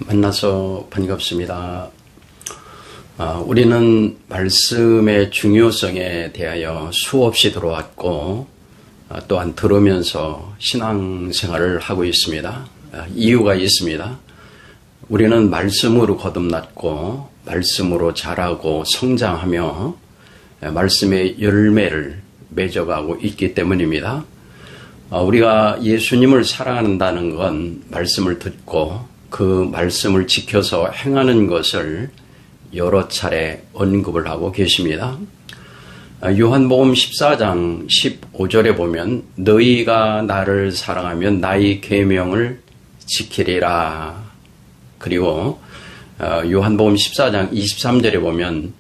만나서 반갑습니다. 우리는 말씀의 중요성에 대하여 수없이 들어왔고 또한 들으면서 신앙생활을 하고 있습니다. 이유가 있습니다. 우리는 말씀으로 거듭났고 말씀으로 자라고 성장하며 말씀의 열매를 맺어가고 있기 때문입니다. 우리가 예수님을 사랑한다는 건 말씀을 듣고 그 말씀을 지켜서 행하는 것을 여러 차례 언급을 하고 계십니다. 요한복음 14장 15절에 보면 너희가 나를 사랑하면 나의 계명을 지키리라. 그리고 요한복음 14장 23절에 보면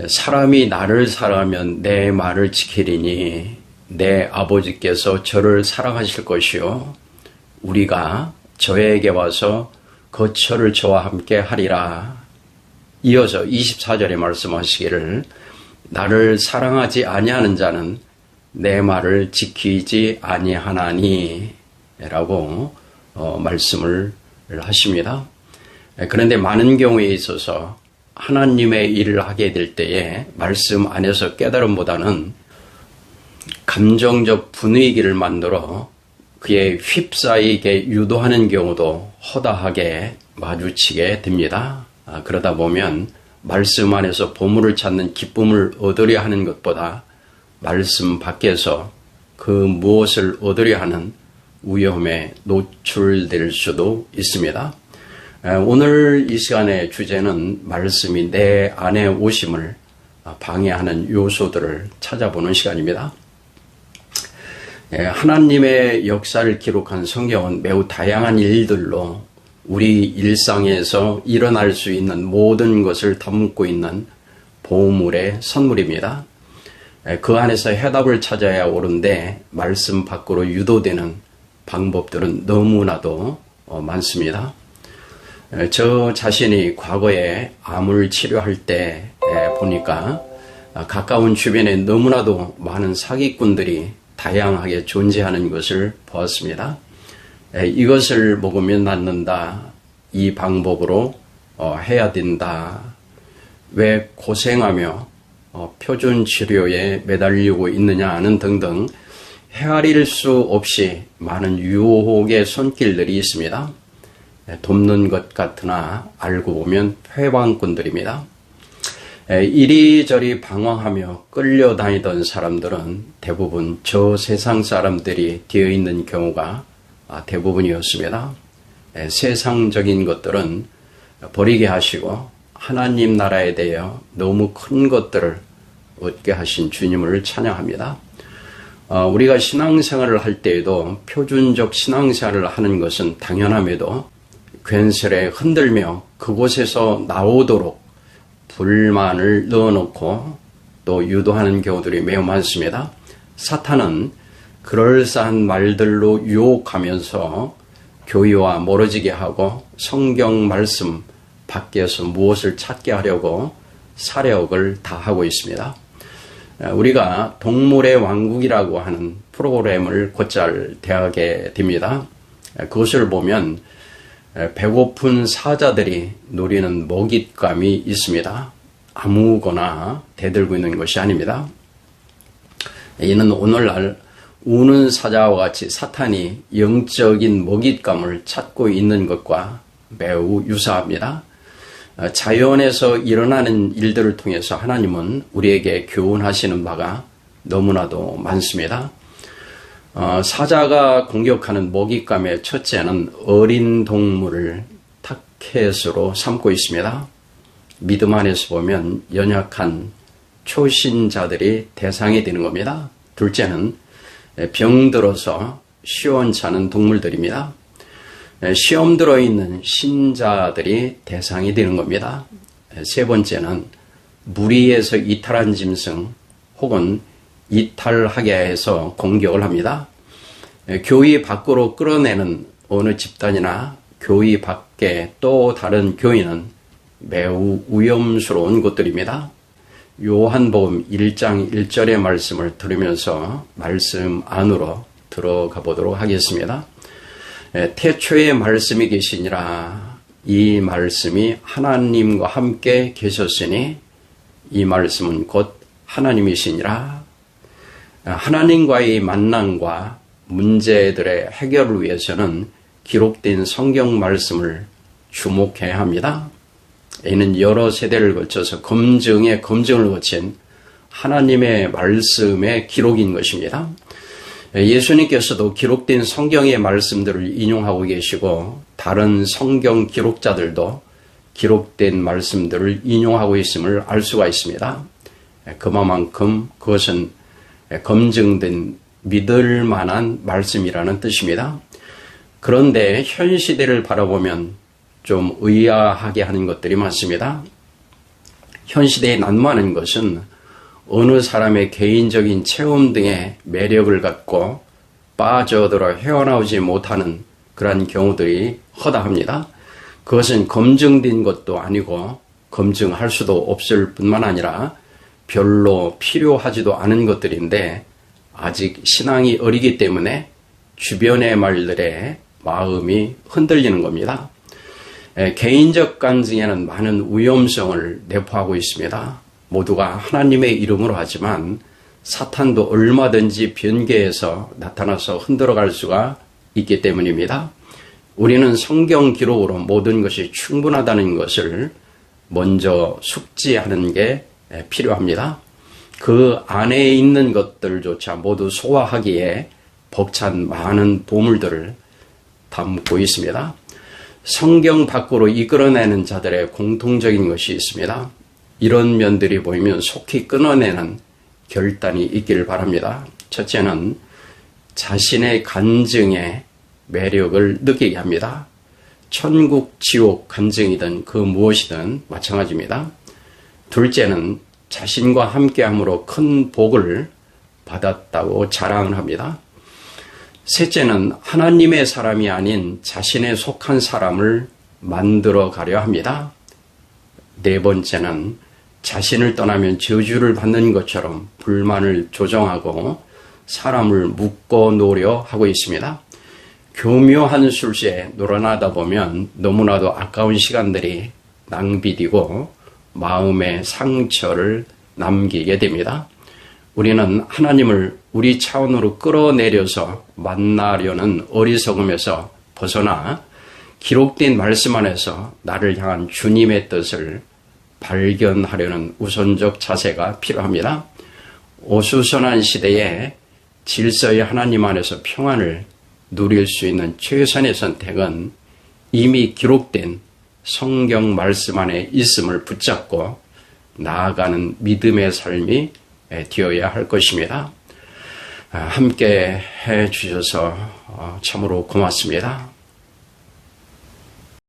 사람이 나를 사랑하면 내 말을 지키리니 내 아버지께서 저를 사랑하실 것이요 우리가 저에게 와서 거처를 저와 함께 하리라. 이어서 24절에 말씀하시기를 나를 사랑하지 아니하는 자는 내 말을 지키지 아니하나니 라고 말씀을 하십니다. 그런데 많은 경우에 있어서 하나님의 일을 하게 될 때에 말씀 안에서 깨달음보다는 감정적 분위기를 만들어 그의 휩싸이게 유도하는 경우도 허다하게 마주치게 됩니다. 그러다 보면 말씀 안에서 보물을 찾는 기쁨을 얻으려 하는 것보다 말씀 밖에서 그 무엇을 얻으려 하는 위험에 노출될 수도 있습니다. 오늘 이 시간의 주제는 말씀이 내 안에 오심을 방해하는 요소들을 찾아보는 시간입니다. 하나님의 역사를 기록한 성경은 매우 다양한 일들로 우리 일상에서 일어날 수 있는 모든 것을 담고 있는 보물의 선물입니다. 그 안에서 해답을 찾아야 옳은데 말씀 밖으로 유도되는 방법들은 너무나도 많습니다. 저 자신이 과거에 암을 치료할 때 보니까 가까운 주변에 너무나도 많은 사기꾼들이 다양하게 존재하는 것을 보았습니다. 이것을 먹으면 낫는다. 이 방법으로 해야 된다. 왜 고생하며 표준 치료에 매달리고 있느냐는 등등 헤아릴 수 없이 많은 유혹의 손길들이 있습니다. 돕는 것 같으나 알고 보면 회방꾼들입니다. 이리저리 방황하며 끌려다니던 사람들은 대부분 저 세상 사람들이 되어 있는 경우가 대부분이었습니다. 세상적인 것들은 버리게 하시고 하나님 나라에 대하여 너무 큰 것들을 얻게 하신 주님을 찬양합니다. 우리가 신앙생활을 할 때에도 표준적 신앙생활을 하는 것은 당연함에도 괜스레 흔들며 그곳에서 나오도록 불만을 넣어놓고 또 유도하는 경우들이 매우 많습니다. 사탄은 그럴싸한 말들로 유혹하면서 교회와 멀어지게 하고 성경 말씀 밖에서 무엇을 찾게 하려고 사력을 다하고 있습니다. 우리가 동물의 왕국이라고 하는 프로그램을 곧잘 대하게 됩니다. 그것을 보면 배고픈 사자들이 누리는 먹잇감이 있습니다. 아무거나 대들고 있는 것이 아닙니다. 이는 오늘날 우는 사자와 같이 사탄이 영적인 먹잇감을 찾고 있는 것과 매우 유사합니다. 자연에서 일어나는 일들을 통해서 하나님은 우리에게 교훈하시는 바가 너무나도 많습니다. 사자가 공격하는 먹잇감의 첫째는 어린 동물을 타켓으로 삼고 있습니다. 믿음 안에서 보면 연약한 초신자들이 대상이 되는 겁니다. 둘째는 병들어서 시원찮은 동물들입니다. 시험 들어있는 신자들이 대상이 되는 겁니다. 세 번째는 무리에서 이탈한 짐승 혹은 이탈하게 해서 공격을 합니다. 교회 밖으로 끌어내는 어느 집단이나 교회 밖에 또 다른 교회는 매우 위험스러운 곳들입니다. 요한복음 1장 1절의 말씀을 들으면서 말씀 안으로 들어가 보도록 하겠습니다. 태초에 말씀이 계시니라 이 말씀이 하나님과 함께 계셨으니 이 말씀은 곧 하나님이시니라. 하나님과의 만남과 문제들의 해결을 위해서는 기록된 성경 말씀을 주목해야 합니다. 이는 여러 세대를 거쳐서 검증에 검증을 거친 하나님의 말씀의 기록인 것입니다. 예수님께서도 기록된 성경의 말씀들을 인용하고 계시고 다른 성경 기록자들도 기록된 말씀들을 인용하고 있음을 알 수가 있습니다. 그만큼 그것은 검증된 믿을 만한 말씀이라는 뜻입니다. 그런데 현 시대를 바라보면 좀 의아하게 하는 것들이 많습니다. 현 시대에 난무하는 것은 어느 사람의 개인적인 체험 등의 매력을 갖고 빠져들어 헤어나오지 못하는 그러한 경우들이 허다합니다. 그것은 검증된 것도 아니고 검증할 수도 없을 뿐만 아니라 별로 필요하지도 않은 것들인데 아직 신앙이 어리기 때문에 주변의 말들에 마음이 흔들리는 겁니다. 개인적 간증에는 많은 위험성을 내포하고 있습니다. 모두가 하나님의 이름으로 하지만 사탄도 얼마든지 변개해서 나타나서 흔들어갈 수가 있기 때문입니다. 우리는 성경 기록으로 모든 것이 충분하다는 것을 먼저 숙지하는 게 필요합니다. 그 안에 있는 것들조차 모두 소화하기에 벅찬 많은 보물들을 담고 있습니다. 성경 밖으로 이끌어내는 자들의 공통적인 것이 있습니다. 이런 면들이 보이면 속히 끊어내는 결단이 있기를 바랍니다. 첫째는 자신의 간증의 매력을 느끼게 합니다. 천국, 지옥 간증이든 그 무엇이든 마찬가지입니다. 둘째는 자신과 함께함으로 큰 복을 받았다고 자랑을 합니다. 셋째는 하나님의 사람이 아닌 자신에 속한 사람을 만들어 가려 합니다. 네 번째는 자신을 떠나면 저주를 받는 것처럼 불만을 조정하고 사람을 묶어 놓으려 하고 있습니다. 교묘한 술수에 놀아나다 보면 너무나도 아까운 시간들이 낭비되고 마음의 상처를 남기게 됩니다. 우리는 하나님을 우리 차원으로 끌어내려서 만나려는 어리석음에서 벗어나 기록된 말씀 안에서 나를 향한 주님의 뜻을 발견하려는 우선적 자세가 필요합니다. 오수선한 시대에 질서의 하나님 안에서 평안을 누릴 수 있는 최선의 선택은 이미 기록된 성경 말씀 안에 있음을 붙잡고 나아가는 믿음의 삶이 되어야 할 것입니다. 함께 해 주셔서 참으로 고맙습니다.